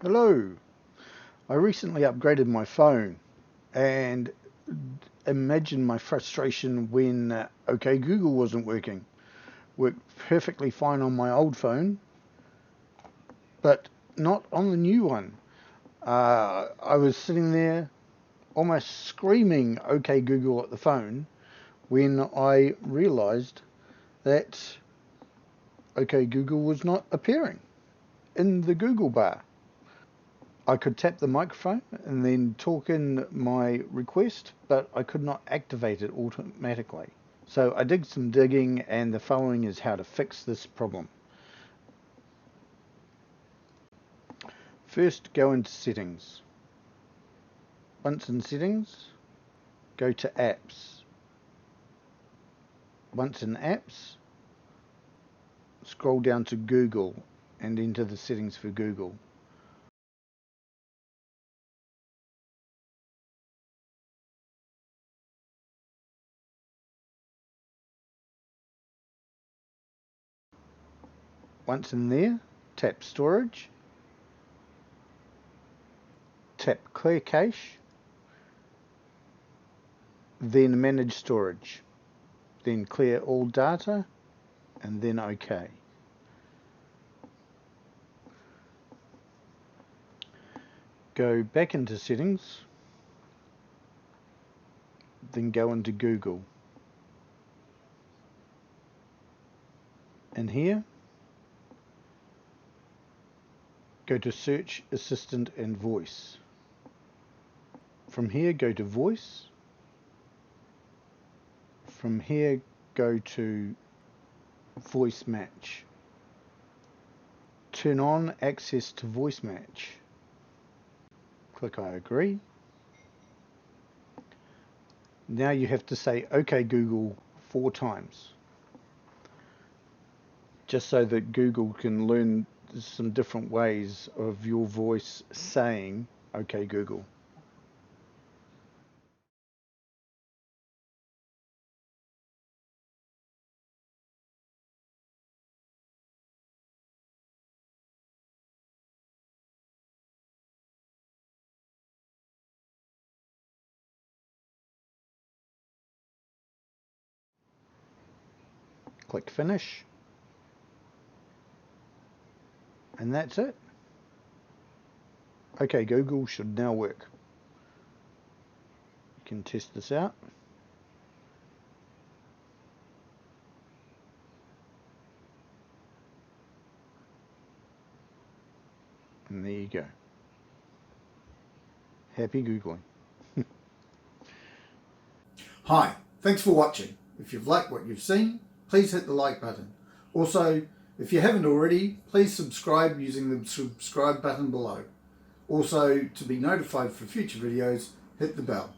Hello, I recently upgraded my phone and imagine my frustration when OK Google wasn't working. Worked perfectly fine on my old phone, but not on the new one. I was sitting there almost screaming OK Google at the phone when I realized that OK Google was not appearing in the Google bar. I could tap the microphone and then talk in my request, but I could not activate it automatically. So I did some digging, and the following is how to fix this problem. First, go into settings. Once in settings, go to apps. Once in apps, scroll down to Google and enter the settings for Google. Once in there, tap storage, tap clear cache, then manage storage, then clear all data, and then OK. Go back into settings, then go into Google. And here, go to Search, Assistant and Voice. From here, go to Voice. From here, go to Voice Match. Turn on access to Voice Match. Click I agree. Now you have to say OK Google 4 times, just so that Google can learn some different ways of your voice saying OK Google. Click Finish. And that's it. OK Google should now work. You can test this out. And there you go. Happy Googling. Hi, thanks for watching. If you've liked what you've seen, please hit the like button. Also, if you haven't already, please subscribe using the subscribe button below. Also, to be notified for future videos, hit the bell.